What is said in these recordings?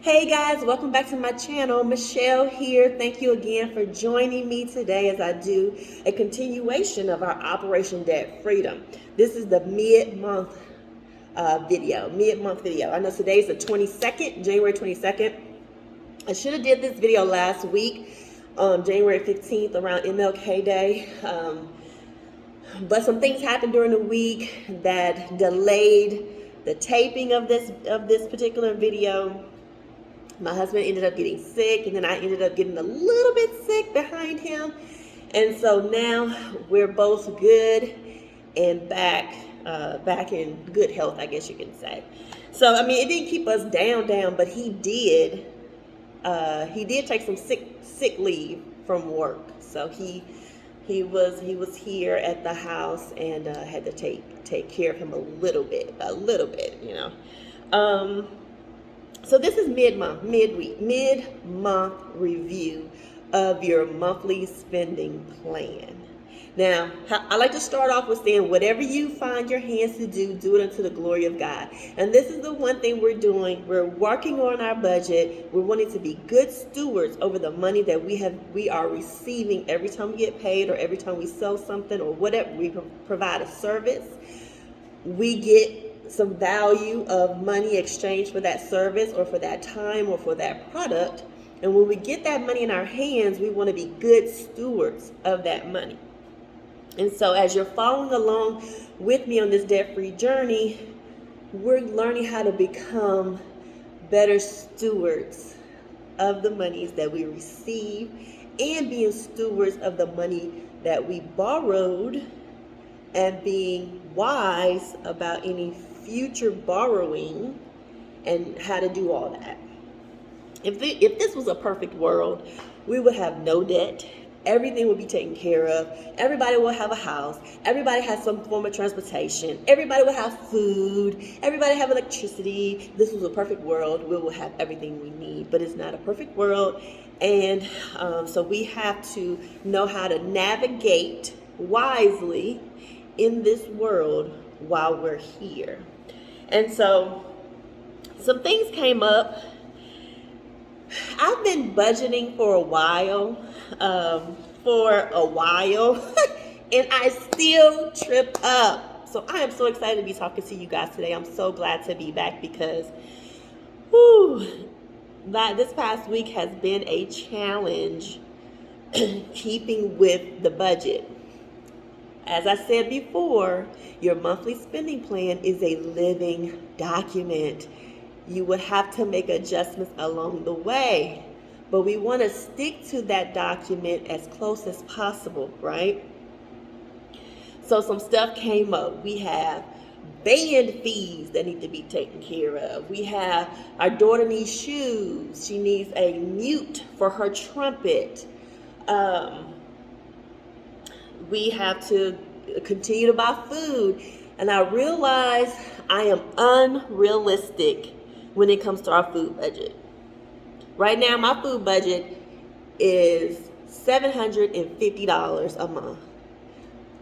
Hey guys, welcome back to my channel. Michelle here. Thank you again for joining me today as I do a continuation of our Operation Debt Freedom. This is the mid-month video. I know today's the 22nd, January 22nd. I should have did this video last week, January 15th, around MLK Day. But some things happened during the week that delayed the taping of this particular video. My husband ended up getting sick, and then I ended up getting a little bit sick behind him. And so now we're both good and back in good health, I guess you can say. So, I mean, it didn't keep us down, but he did take some sick leave from work. So he was here at the house and had to take care of him a little bit, you know. So this is mid-month review of your monthly spending plan. Now, I like to start off with saying, whatever you find your hands to do, do it unto the glory of God. And this is the one thing we're doing. We're working on our budget. We're wanting to be good stewards over the money that we are receiving every time we get paid, or every time we sell something, or whatever we provide a service. We get some value of money exchanged for that service, or for that time, or for that product. And when we get that money in our hands, we want to be good stewards of that money. And so as you're following along with me on this debt-free journey, we're learning how to become better stewards of the monies that we receive, and being stewards of the money that we borrowed, and being wise about any future borrowing and how to do all that. If this was a perfect world, we would have no debt. Everything would be taken care of. Everybody will have a house. Everybody has some form of transportation. Everybody will have food. Everybody have electricity. This was a perfect world. We will have everything we need, but it's not a perfect world. And so we have to know how to navigate wisely in this world while we're here. And so some things came up. I've been budgeting for a while, and I still trip up. So I am so excited to be talking to you guys today. I'm so glad to be back, because this past week has been a challenge keeping with the budget. As I said before, your monthly spending plan is a living document. You would have to make adjustments along the way, but we want to stick to that document as close as possible, right? So some stuff came up. We have band fees that need to be taken care of. We have, our daughter needs shoes. She needs a mute for her trumpet. We have to continue to buy food. And I realize I am unrealistic when it comes to our food budget. Right now, my food budget is $750 a month.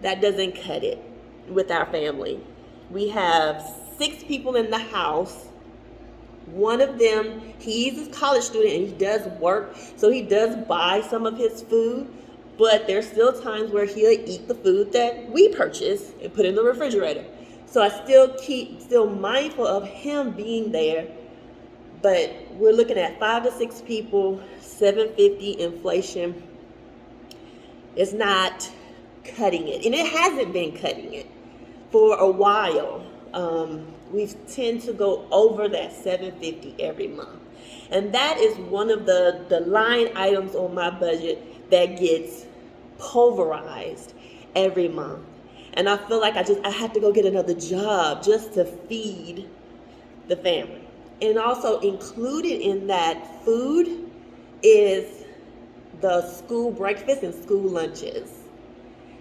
That doesn't cut it with our family. We have 6 people in the house. One of them, he's a college student and he does work, so he does buy some of his food. But there's still times where he'll eat the food that we purchase and put in the refrigerator. So I still mindful of him being there. But we're looking at 5 to 6 people, $750 inflation. It's not cutting it, and it hasn't been cutting it for a while. We tend to go over that $750 every month, and that is one of the line items on my budget that gets pulverized every month. And I feel like I have to go get another job just to feed the family. And also included in that food is the school breakfast and school lunches.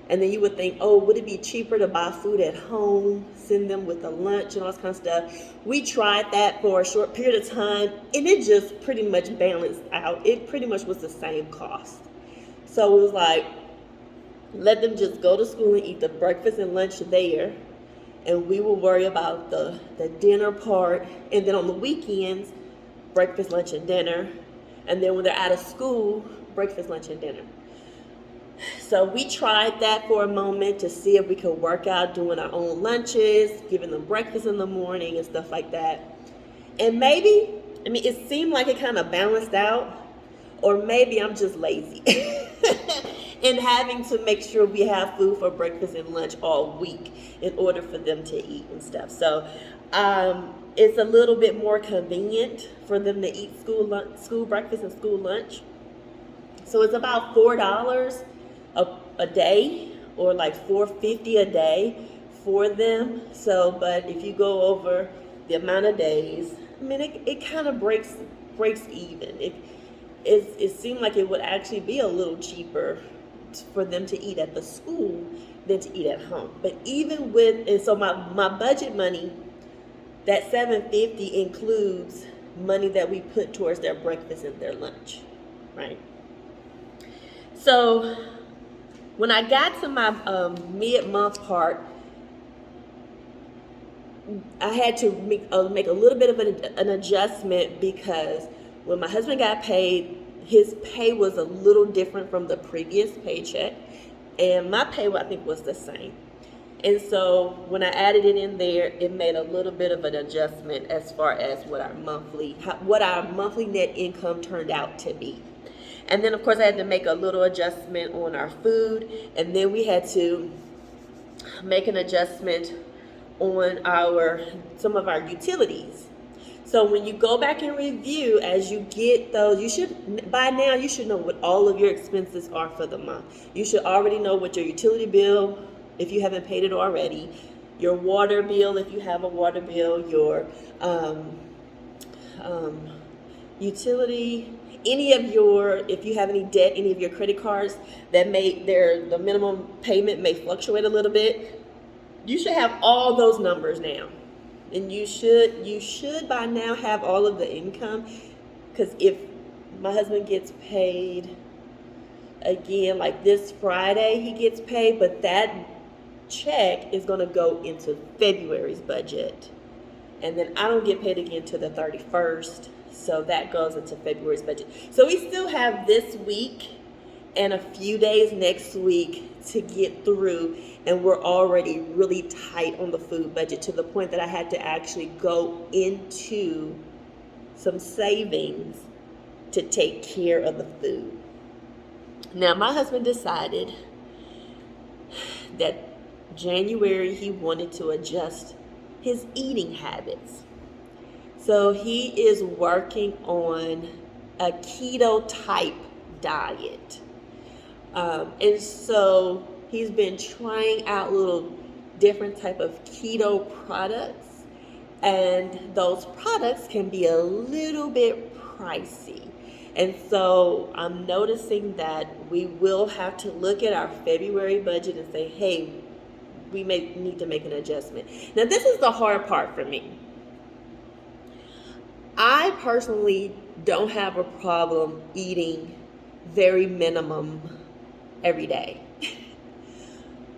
And then you would think, oh, would it be cheaper to buy food at home, send them with a lunch and all this kind of stuff? We tried that for a short period of time, and it just pretty much balanced out. It pretty much was the same cost. So it was like, let them just go to school and eat the breakfast and lunch there, and we will worry about the dinner part. And then on the weekends, breakfast, lunch, and dinner. And then when they're out of school, breakfast, lunch, and dinner. So we tried that for a moment to see if we could work out doing our own lunches, giving them breakfast in the morning and stuff like that. And maybe, it seemed like it kind of balanced out, or maybe I'm just lazy in having to make sure we have food for breakfast and lunch all week in order for them to eat and stuff. So it's a little bit more convenient for them to eat school breakfast and school lunch. So it's about $4 a day, or like $4.50 a day for them. So, but if you go over the amount of days, it kind of breaks even. It seemed like it would actually be a little cheaper for them to eat at the school than to eat at home. But even with, and so my budget money, that $7.50 includes money that we put towards their breakfast and their lunch, right? So when I got to my mid-month part, I had to make a little bit of an adjustment, because when my husband got paid, his pay was a little different from the previous paycheck, and my pay, I think, was the same. And so when I added it in there, it made a little bit of an adjustment as far as what our monthly net income turned out to be. And then, of course, I had to make a little adjustment on our food, and then we had to make an adjustment on some of our utilities. So when you go back and review, as you get those, by now you should know what all of your expenses are for the month. You should already know what your utility bill, if you haven't paid it already, your water bill, if you have a water bill, your utility, if you have any debt, any of your credit cards that the minimum payment may fluctuate a little bit. You should have all those numbers now. And you should by now have all of the income, because if my husband gets paid again, like this Friday he gets paid, but that check is going to go into February's budget, and then I don't get paid again till the 31st, so that goes into February's budget. So we still have this week and a few days next week to get through, and we're already really tight on the food budget, to the point that I had to actually go into some savings to take care of the food. Now, my husband decided that January he wanted to adjust his eating habits. So he is working on a keto type diet. And so he's been trying out little different type of keto products, and those products can be a little bit pricey. And so I'm noticing that we will have to look at our February budget and say, hey, we may need to make an adjustment. Now, this is the hard part for me. I personally don't have a problem eating very minimum every day.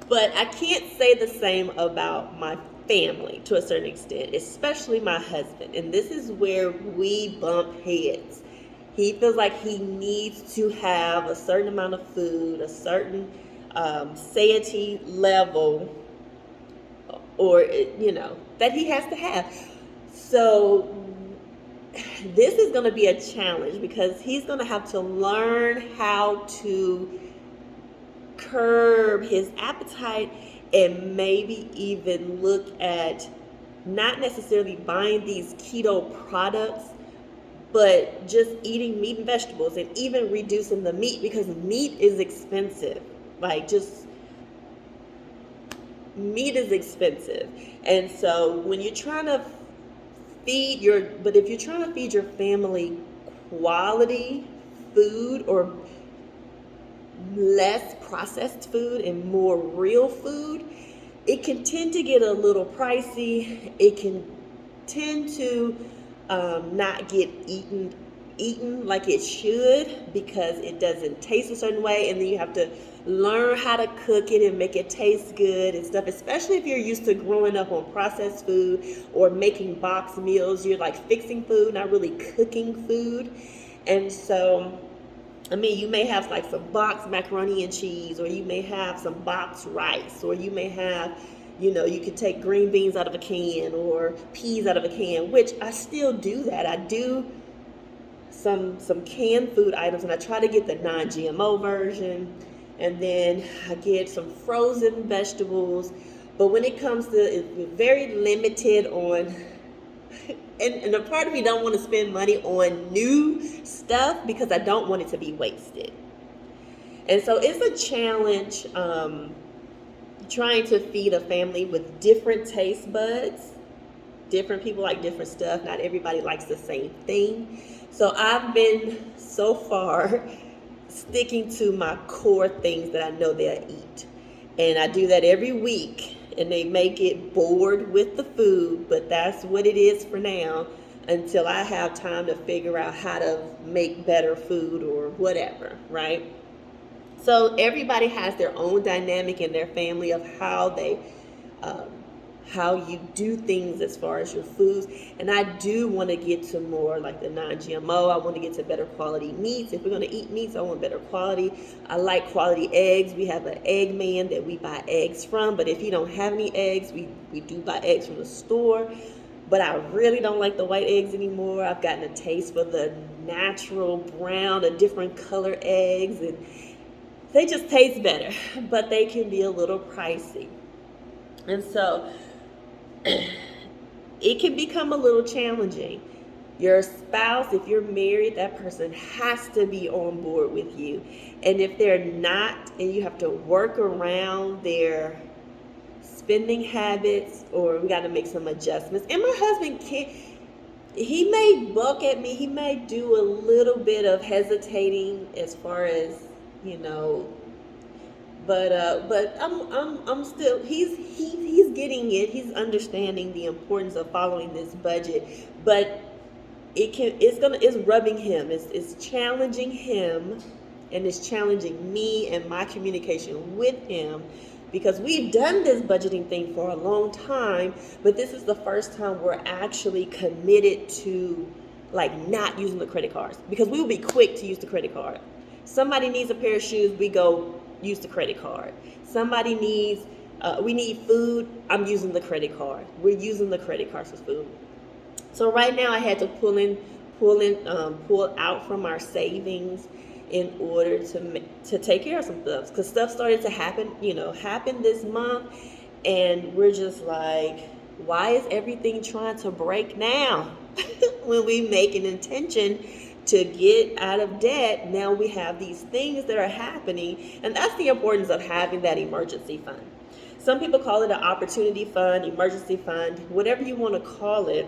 But I can't say the same about my family to a certain extent, especially my husband. And this is where we bump heads. He feels like he needs to have a certain amount of food, a certain satiety level, or, that he has to have. So this is going to be a challenge, because he's going to have to learn how to curb his appetite, and maybe even look at not necessarily buying these keto products, but just eating meat and vegetables, and even reducing the meat, because meat is expensive. Meat is expensive. And so when you're trying to feed your family quality food, or less processed food and more real food, it can tend to get a little pricey. It can tend to not get eaten eaten like it should because it doesn't taste a certain way, and then you have to learn how to cook it and make it taste good and stuff, especially if you're used to growing up on processed food or making box meals. You're like fixing food, not really cooking food. And so, I mean, you may have like some box macaroni and cheese, or you may have some box rice, or you may have, you could take green beans out of a can or peas out of a can, which I still do that. I do some canned food items, and I try to get the non-GMO version, and then I get some frozen vegetables. But when it comes to, it's very limited on, and a part of me don't want to spend money on new stuff because I don't want it to be wasted. And so it's a challenge trying to feed a family with different taste buds. Different people like different stuff. Not everybody likes the same thing. So I've been so far sticking to my core things that I know they'll eat. And I do that every week. And they may get bored with the food, but that's what it is for now until I have time to figure out how to make better food or whatever, right? So everybody has their own dynamic in their family of how you do things as far as your foods. And I do want to get to more like the non-GMO. I want to get to better quality meats. If we're going to eat meats, I want better quality. I like quality eggs. We have an egg man that we buy eggs from. But if you don't have any eggs, we do buy eggs from the store. But I really don't like the white eggs anymore. I've gotten a taste for the natural brown, a different color eggs. And they just taste better. But they can be a little pricey. And so it can become a little challenging. Your spouse, if you're married, that person has to be on board with you. And if they're not, and you have to work around their spending habits, or we got to make some adjustments. And my husband he may buck at me. He may do a little bit of hesitating as far as, but I'm still, he's getting it. He's understanding the importance of following this budget, but it's rubbing him. It's challenging him, and it's challenging me and my communication with him, because we've done this budgeting thing for a long time, but this is the first time we're actually committed to like not using the credit cards, because we will be quick to use the credit card. Somebody needs a pair of shoes, we go use the credit card. Somebody needs, we need food, I'm using the credit card. We're using the credit card for food. So right now I had to pull out from our savings in order to take care of some stuff, because stuff started to happen this month, and we're just like, why is everything trying to break now? When we make an intention to get out of debt, now we have these things that are happening. And that's the importance of having that emergency fund. Some people call it an opportunity fund, emergency fund, whatever you want to call it,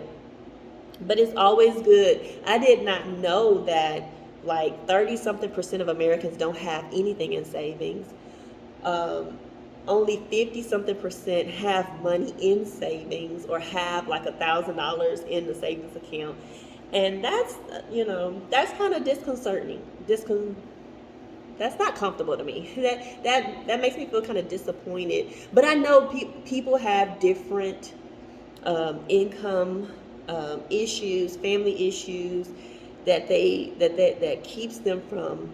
but it's always good. I did not know that like 30-something% of Americans don't have anything in savings. Only 50-something% have money in savings, or have like $1,000 in the savings account. And that's, that's kind of disconcerting. That's not comfortable to me. That makes me feel kind of disappointed. But I know people have different income issues, family issues that keeps them from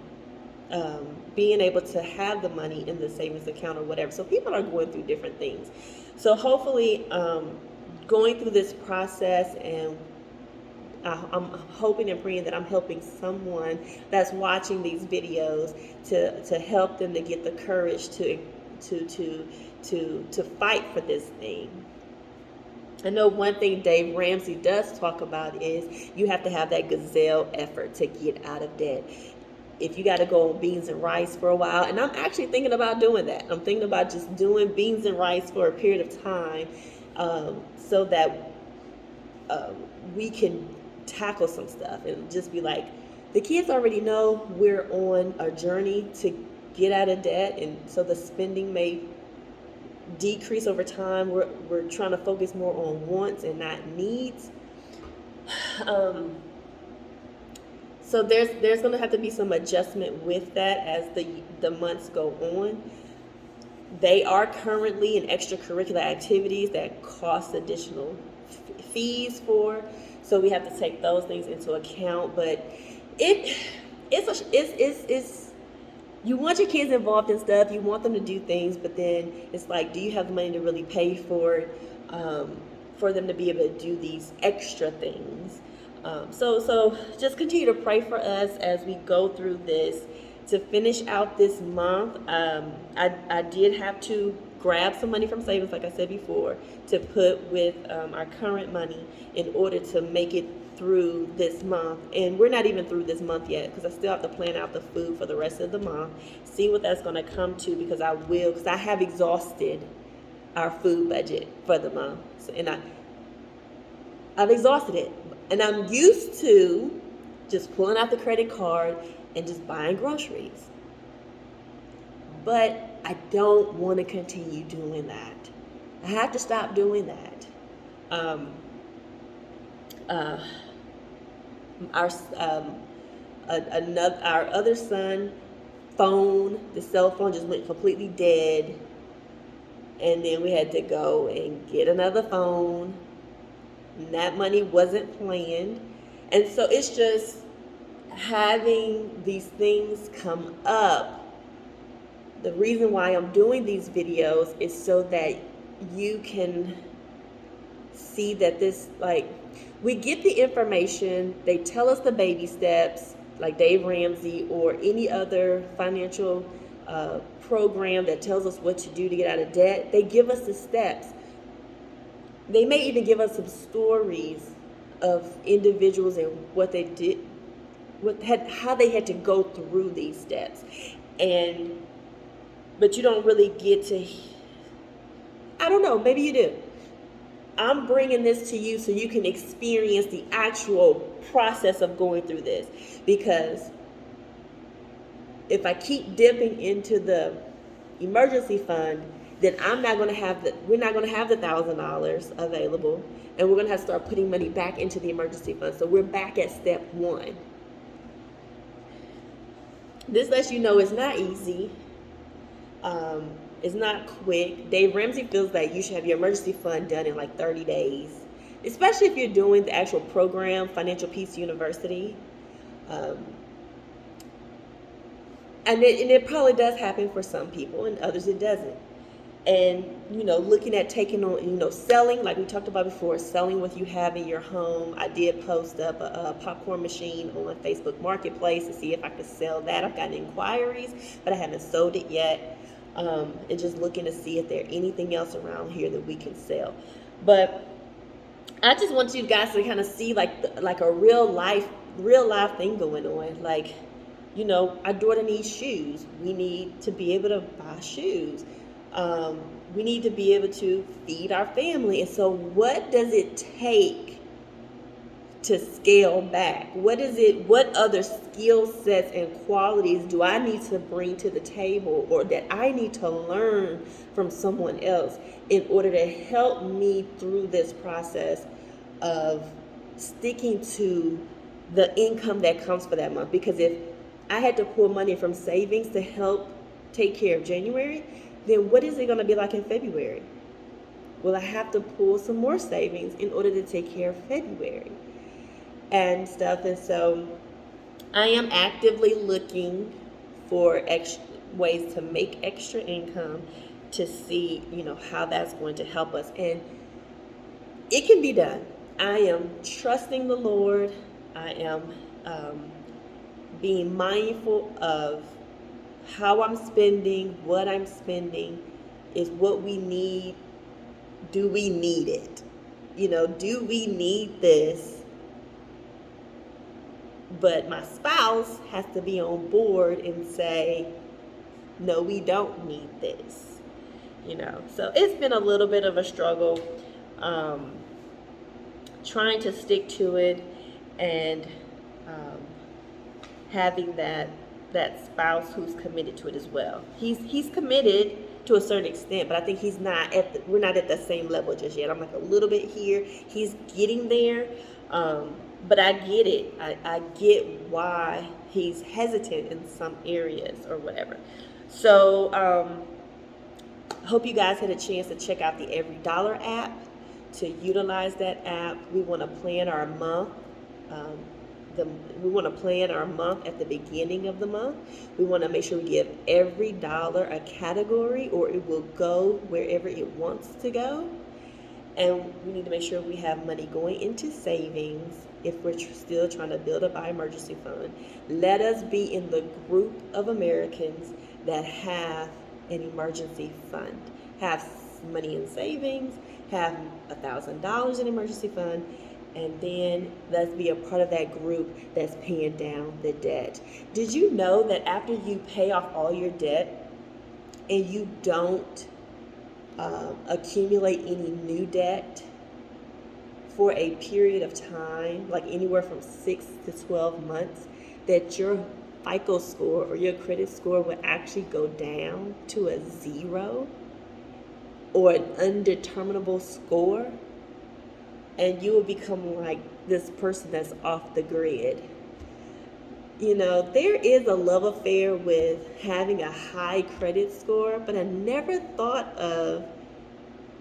being able to have the money in the savings account or whatever. So people are going through different things. So hopefully, going through this process, and I'm hoping and praying that I'm helping someone that's watching these videos to help them to get the courage to fight for this thing. I know one thing Dave Ramsey does talk about is you have to have that gazelle effort to get out of debt. If you got to go on beans and rice for a while, and I'm actually thinking about doing that. I'm thinking about just doing beans and rice for a period of time, so that we can tackle some stuff and just be like, the kids already know we're on a journey to get out of debt, and so the spending may decrease over time. We're trying to focus more on wants and not needs. So there's going to have to be some adjustment with that as the months go on. They are currently in extracurricular activities that cost additional fees for, so we have to take those things into account. But it's you want your kids involved in stuff, you want them to do things, but then it's like, do you have the money to really pay for them to be able to do these extra things? So just continue to pray for us as we go through this. To finish out this month, I did have to grab some money from savings, like I said before, to put with our current money in order to make it through this month. And we're not even through this month yet, because I still have to plan out the food for the rest of the month, see what that's going to come to, because I have exhausted our food budget for the month. And I've exhausted it. And I'm used to just pulling out the credit card and just buying groceries. But I don't want to continue doing that. I have to stop doing that. Our other son phone, the cell phone just went completely dead. And then we had to go and get another phone. And that money wasn't planned. And so it's just having these things come up. The reason why I'm doing these videos is so that you can see that this, like, we get the information, they tell us the baby steps, like Dave Ramsey or any other financial program that tells us what to do to get out of debt. They give us the steps. They may even give us some stories of individuals and what they did, how they had to go through these steps. But you don't really get to, I don't know, maybe you do. I'm bringing this to you so you can experience the actual process of going through this. Because if I keep dipping into the emergency fund, then we're not going to have the $1,000 available, and we're going to have to start putting money back into the emergency fund. So we're back at step one. This lets you know it's not easy. It's not quick. Dave Ramsey feels that you should have your emergency fund done in like 30 days, especially if you're doing the actual program, Financial Peace University. And it probably does happen for some people, and others it doesn't. And, looking at taking on, selling, like we talked about before, selling what you have in your home. I did post up a popcorn machine on Facebook Marketplace to see if I could sell that. I've gotten inquiries, but I haven't sold it yet. And just looking to see if there's anything else around here that we can sell. But I just want you guys to kind of see like a real life thing going on. Like, our daughter needs shoes. We need to be able to buy shoes. We need to be able to feed our family. And so what does it take to scale back? What other skill sets and qualities do I need to bring to the table, or that I need to learn from someone else in order to help me through this process of sticking to the income that comes for that month? Because if I had to pull money from savings to help take care of January, then what is it going to be like in February? Will I have to pull some more savings in order to take care of February and stuff? And so I am actively looking for extra ways to make extra income to see, how that's going to help us. And it can be done. I am trusting the Lord. I am being mindful of how I'm spending, what I'm spending, is what we need. Do we need it? Do we need this? But my spouse has to be on board and say, no, we don't need this. So it's been a little bit of a struggle, trying to stick to it, and having that spouse who's committed to it as well. He's committed to a certain extent, but I think we're not at the same level just yet. I'm like a little bit here. He's getting there. But I get it. I get why he's hesitant in some areas or whatever. So, hope you guys had a chance to check out the Every Dollar app. To utilize that app, we want to plan our month. Um, we want to plan our month at the beginning of the month. We want to make sure we give every dollar a category, or it will go wherever it wants to go. And we need to make sure we have money going into savings if we're still trying to build up our emergency fund. Let us be in the group of Americans that have an emergency fund, have money in savings, have $1,000 in emergency fund, and then let's be a part of that group that's paying down the debt. Did you know that after you pay off all your debt and you don't accumulate any new debt for a period of time, like anywhere from 6 to 12 months, that your FICO score or your credit score will actually go down to a 0 or an undeterminable score, and you will become like this person that's off the grid. You know, there is a love affair with having a high credit score, but I never thought of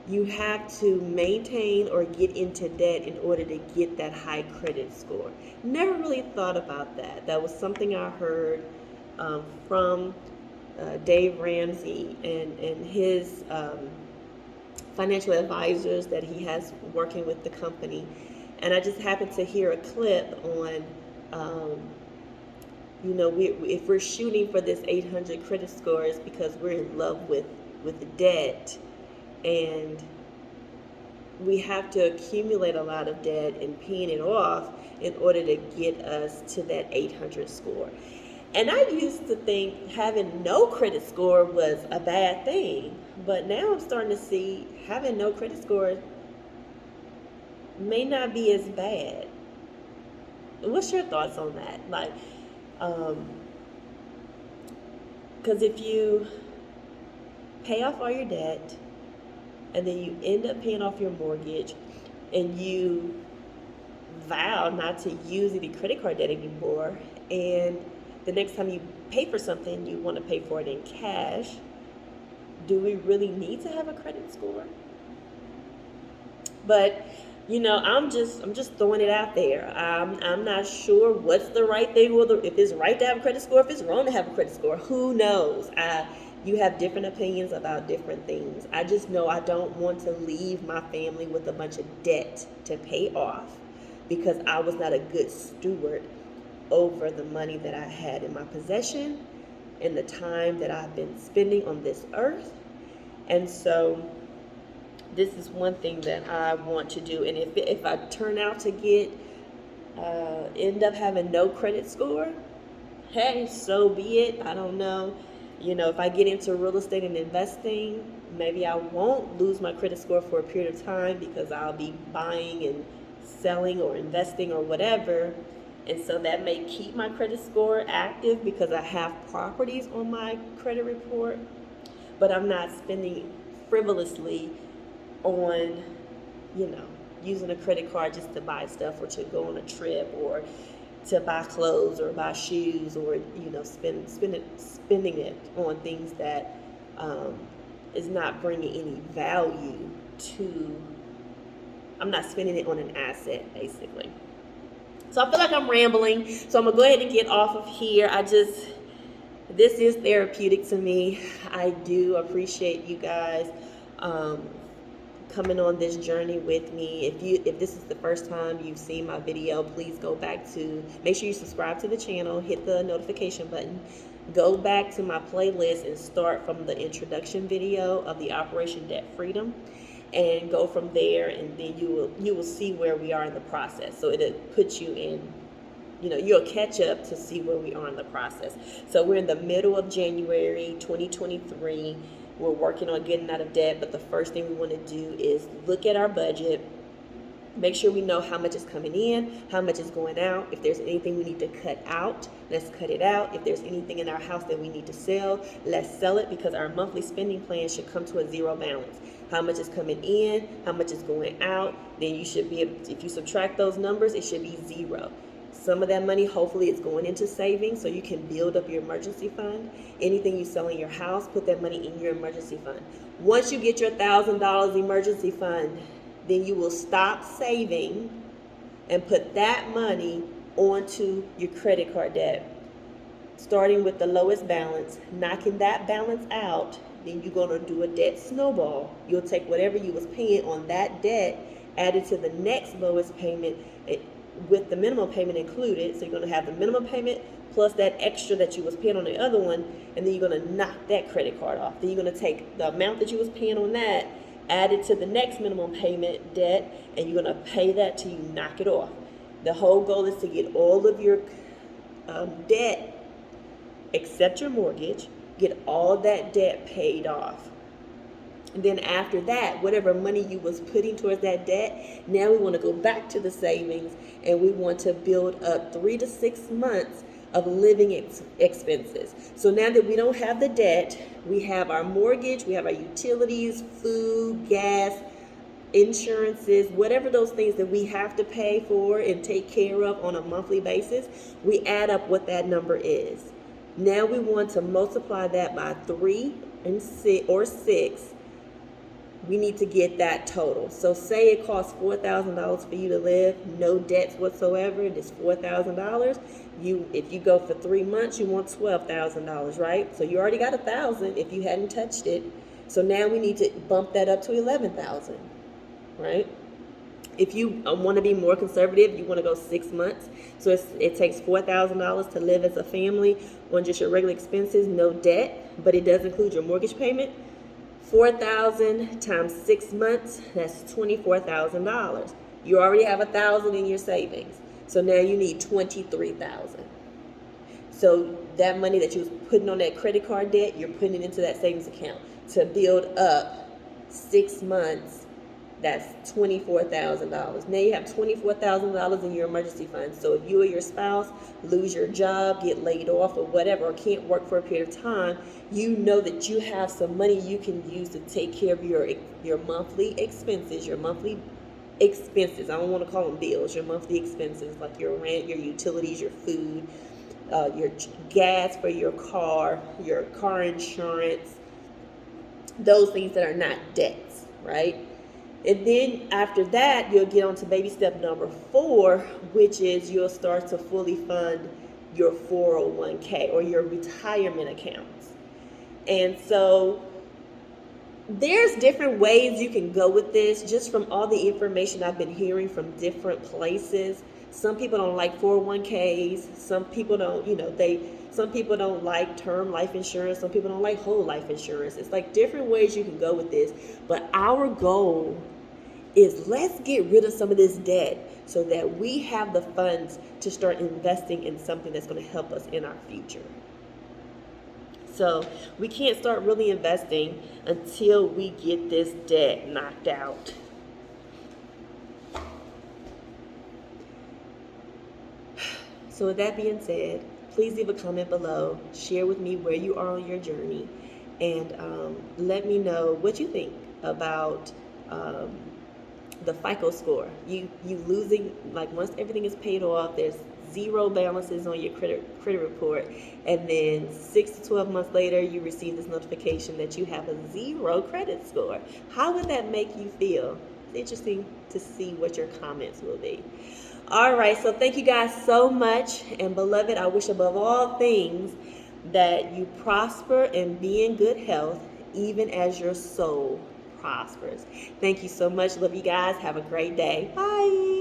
you have to maintain or get into debt in order to get that high credit score. Never really thought about that. That was something I heard from Dave Ramsey and his financial advisors that he has working with the company. And I just happened to hear a clip on if we're shooting for this 800 credit score, it's because we're in love with the debt, and we have to accumulate a lot of debt and paying it off in order to get us to that 800 score. And I used to think having no credit score was a bad thing, but now I'm starting to see having no credit score may not be as bad. What's your thoughts on that? Like, because if you pay off all your debt and then you end up paying off your mortgage and you vow not to use any credit card debt anymore, and the next time you pay for something you want to pay for it in cash, do we really need to have a credit score? But I'm just throwing it out there. I'm not sure what's the right thing, if it's right to have a credit score, if it's wrong to have a credit score. Who knows? You have different opinions about different things. I just know I don't want to leave my family with a bunch of debt to pay off because I was not a good steward over the money that I had in my possession and the time that I've been spending on this earth. And so this is one thing that I want to do. And if I turn out to end up having no credit score, hey, so be it. I don't know. If I get into real estate and investing, maybe I won't lose my credit score for a period of time because I'll be buying and selling or investing or whatever. And so that may keep my credit score active because I have properties on my credit report, but I'm not spending frivolously on, using a credit card just to buy stuff or to go on a trip or to buy clothes or buy shoes or, spending it on things that is not bringing any value to, I'm not spending it on an asset, basically. So I feel like I'm rambling, so I'm going to go ahead and get off of here. This is therapeutic to me. I do appreciate you guys coming on this journey with me. If this is the first time you've seen my video, please make sure you subscribe to the channel, hit the notification button, go back to my playlist and start from the introduction video of the Operation Debt Freedom. And go from there, and then you will see where we are in the process. So it'll put you in, you'll catch up to see where we are in the process. So we're in the middle of January 2023. We're working on getting out of debt, but the first thing we want to do is look at our budget, Make sure we know how much is coming in, how much is going out. If there's anything we need to cut out, let's cut it out. If there's anything in our house that we need to sell, let's sell it, because our monthly spending plan should come to a zero balance. How much is coming in, how much is going out, then you should be able, if you subtract those numbers, it should be zero. Some of that money, hopefully, is going into savings so you can build up your emergency fund. Anything you sell in your house, put that money in your emergency fund. Once you get your $1,000 emergency fund, then you will stop saving and put that money onto your credit card debt. Starting with the lowest balance, knocking that balance out, then you're going to do a debt snowball. You'll take whatever you was paying on that debt, add it to the next lowest payment with the minimum payment included. So you're going to have the minimum payment plus that extra that you was paying on the other one, and then you're going to knock that credit card off. Then you're going to take the amount that you was paying on that, add it to the next minimum payment debt, and you're going to pay that till you knock it off. The whole goal is to get all of your debt, except your mortgage, get all that debt paid off. And then after that, whatever money you was putting towards that debt, now we want to go back to the savings, and we want to build up 3 to 6 months of living expenses. So now that we don't have the debt, we have our mortgage, we have our utilities, food, gas, insurances, whatever those things that we have to pay for and take care of on a monthly basis, we add up what that number is. Now we want to multiply that by 3 and 6 or 6. We need to get that total. So say it costs $4,000 for you to live, no debts whatsoever, and it's $4,000. If you go for 3 months, you want $12,000, right? So you already got $1,000 if you hadn't touched it. So now we need to bump that up to $11,000, right? If you want to be more conservative, you want to go 6 months. So it takes $4,000 to live as a family on just your regular expenses, no debt, but it does include your mortgage payment. 4,000 times 6 months, that's $24,000. You already have $1,000 in your savings. So now you need $23,000. So that money that you was putting on that credit card debt, you're putting it into that savings account to build up 6 months. That's $24,000. Now you have $24,000 in your emergency fund. So if you or your spouse lose your job, get laid off or whatever, or can't work for a period of time, you know that you have some money you can use to take care of your monthly expenses, your monthly expenses. I don't want to call them bills, your monthly expenses like your rent, your utilities, your food, your gas for your car insurance, those things that are not debts, right? And then after that, you'll get on to baby step number 4, which is you'll start to fully fund your 401k or your retirement accounts. And so there's different ways you can go with this, just from all the information I've been hearing from different places. Some people don't like 401ks. Some people don't, some people don't like term life insurance. Some people don't like whole life insurance. It's like different ways you can go with this. But our goal is let's get rid of some of this debt so that we have the funds to start investing in something that's going to help us in our future. So we can't start really investing until we get this debt knocked out. So with that being said, please leave a comment below. Share with me where you are on your journey, and let me know what you think about the FICO score. You losing, like once everything is paid off, there's zero balances on your credit report, and then 6 to 12 months later you receive this notification that you have a 0 credit score. How would that make you feel? It's interesting to see what your comments will be. All right, so thank you guys so much, and beloved, I wish above all things that you prosper and be in good health, even as your soul prospers. Thank you so much. Love you guys. Have a great day. Bye.